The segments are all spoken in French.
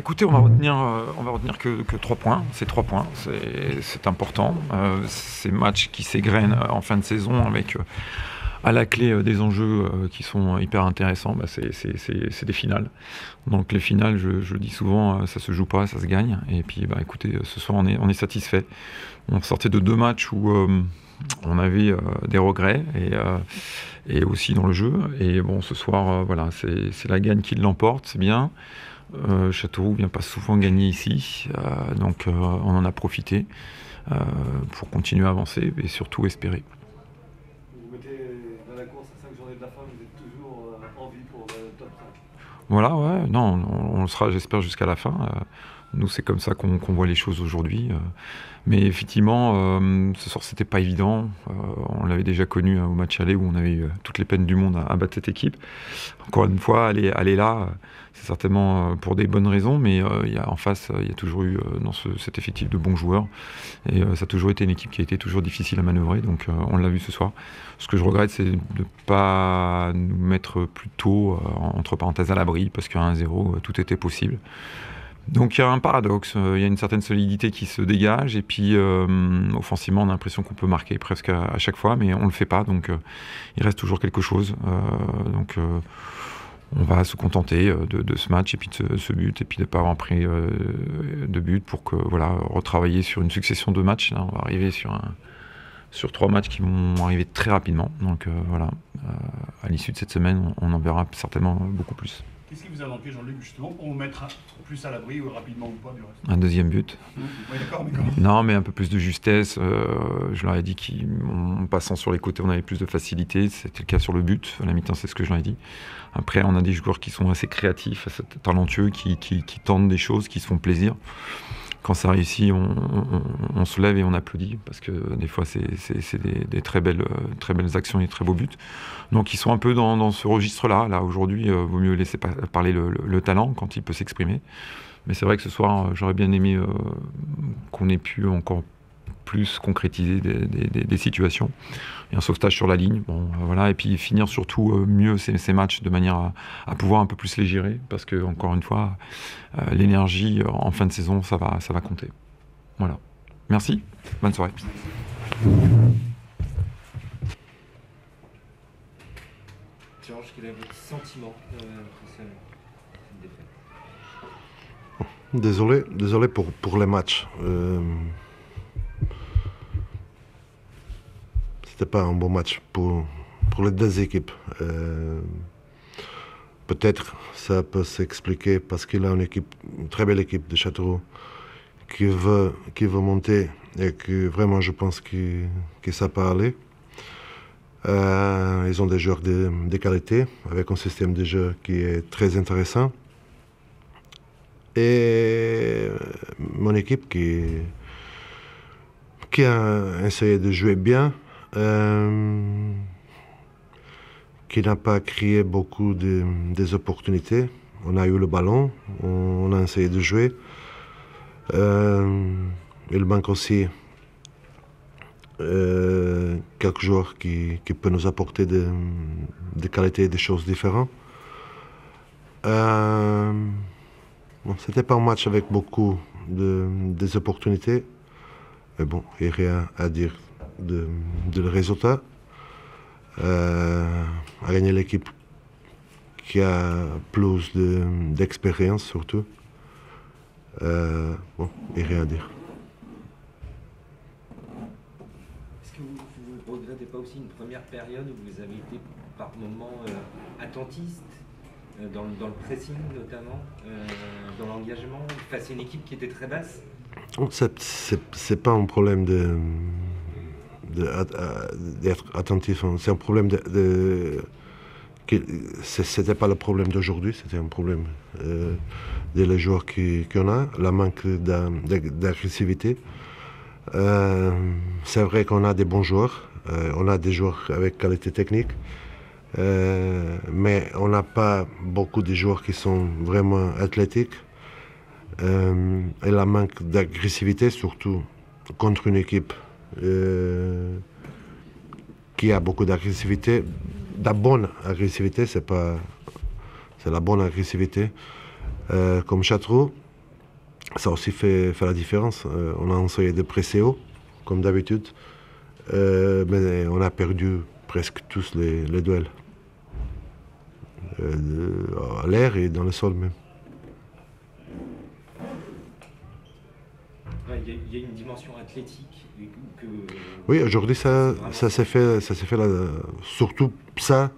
Écoutez, on va retenir que 3 points. C'est 3 points, c'est important. Ces matchs qui s'égrènent en fin de saison avec à la clé des enjeux qui sont hyper intéressants, c'est des finales. Donc les finales, je le dis souvent, ça se joue pas, ça se gagne. Et puis écoutez, ce soir on est satisfait. On sortait de 2 matchs où on avait des regrets et aussi dans le jeu. Et bon, ce soir, voilà, c'est la gagne qui l'emporte, c'est bien. Châteauroux vient pas souvent gagner ici, donc on en a profité pour continuer à avancer et surtout espérer. Vous mettez dans la course à 5 journées de la fin, vous êtes toujours en vie pour le top 5. Voilà, ouais, non, on le sera, j'espère, jusqu'à la fin. Nous, c'est comme ça qu'on voit les choses aujourd'hui. Mais effectivement, ce soir, c'était pas évident. On l'avait déjà connu au match aller où on avait eu toutes les peines du monde à battre cette équipe. Encore une fois, aller là, c'est certainement pour des bonnes raisons, mais en face, il y a toujours eu dans cet effectif de bons joueurs. Et ça a toujours été une équipe qui a été toujours difficile à manœuvrer. Donc on l'a vu ce soir. Ce que je regrette, c'est de ne pas nous mettre plus tôt, entre parenthèses, à l'abri, parce qu'à 1-0, tout était possible. Donc il y a un paradoxe, il y a une certaine solidité qui se dégage et puis offensivement on a l'impression qu'on peut marquer presque à chaque fois mais on ne le fait pas, donc il reste toujours quelque chose. On va se contenter de ce match et puis de ce but et puis de ne pas avoir pris de but pour que, voilà, retravailler sur une succession de matchs. Là, on va arriver sur 3 matchs qui vont arriver très rapidement, donc voilà, à l'issue de cette semaine on en verra certainement beaucoup plus. Qu'est-ce qui vous a manqué, Jean-Luc, justement, pour vous mettre plus à l'abri ou rapidement ou pas du reste? Un deuxième but. Oui, d'accord, mais comment? Non, mais un peu plus de justesse. Je leur ai dit qu'en passant sur les côtés, on avait plus de facilité. C'était le cas sur le but. À la mi-temps, c'est ce que je leur ai dit. Après, on a des joueurs qui sont assez créatifs, assez talentueux, qui tentent des choses, qui se font plaisir. Quand ça réussit, on se lève et on applaudit, parce que des fois, c'est des très belles actions et très beaux buts. Donc, ils sont un peu dans ce registre-là. Là, aujourd'hui, vaut mieux laisser parler le talent quand il peut s'exprimer. Mais c'est vrai que ce soir, j'aurais bien aimé qu'on ait pu encore plus concrétiser des situations. Et un sauvetage sur la ligne, bon, voilà, et puis finir surtout mieux ces matchs de manière à pouvoir un peu plus les gérer, parce que encore une fois, l'énergie en fin de saison, ça va compter. Voilà. Merci, bonne soirée. Georges, quel est votre sentiment après cette défaite? Désolé pour les matchs. C'était pas un bon match pour les deux équipes. Peut-être ça peut s'expliquer parce qu'il a une très belle équipe de Châteauroux qui veut monter et que vraiment je pense que ça peut aller. Ils ont des joueurs de qualité avec un système de jeu qui est très intéressant. Et mon équipe qui a essayé de jouer bien, qui n'a pas créé beaucoup des opportunités. On a eu le ballon, on a essayé de jouer. Il manque aussi quelques joueurs qui peuvent nous apporter des qualités et des choses différentes. C'était pas un match avec beaucoup des opportunités, mais bon, il n'y a rien à dire de le résultat. A gagné l'équipe qui a plus d'expérience surtout. Bon, il n'y a rien à dire. Est-ce que vous ne regrettez pas aussi une première période où vous avez été par moments attentiste, dans le pressing notamment, dans l'engagement, face à une équipe qui était très basse? C'est pas un problème d'être attentif, c'est un problème c'était pas le problème d'aujourd'hui, c'était un problème des joueurs qu'on a, la manque d'agressivité. C'est vrai qu'on a des bons joueurs, on a des joueurs avec qualité technique, mais on n'a pas beaucoup de joueurs qui sont vraiment athlétiques. Et la manque d'agressivité, surtout contre une équipe qui a beaucoup d'agressivité, de la bonne agressivité, c'est la bonne agressivité, comme Châteauroux, ça aussi fait la différence. On a essayé de presser haut, comme d'habitude, mais on a perdu presque tous les duels. À l'air et dans le sol même. Il y a une dimension athlétique que... Oui, aujourd'hui ça s'est fait, surtout ça,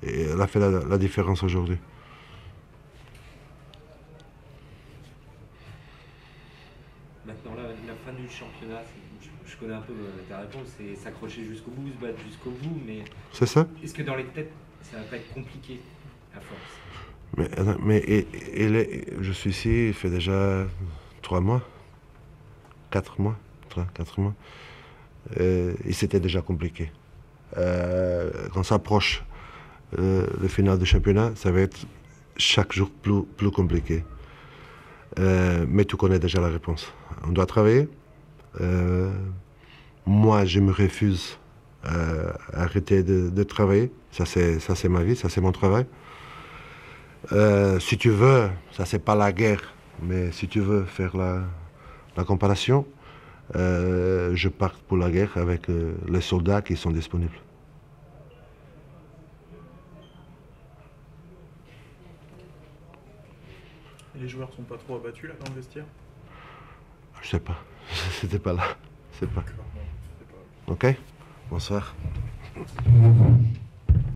et elle a fait la différence aujourd'hui. Maintenant, la fin du championnat, je connais un peu ta réponse, c'est s'accrocher jusqu'au bout, se battre jusqu'au bout, mais C'est ça? est-ce que dans les têtes, ça va pas être compliqué à force? Je suis ici, il fait déjà 3 mois, 4 mois, 4 mois, et c'était déjà compliqué. Quand ça approche le final du championnat, ça va être chaque jour plus compliqué. Mais tu connais déjà la réponse. On doit travailler. Moi, je me refuse à arrêter de travailler. Ça, c'est ma vie, ça, c'est mon travail. Si tu veux, ça, c'est pas la guerre, mais si tu veux faire la comparaison, je pars pour la guerre avec les soldats qui sont disponibles. Et les joueurs sont pas trop abattus là dans le vestiaire? Je sais pas, c'était pas là, je sais pas. D'accord, bon, c'est pas... Ok, bonsoir.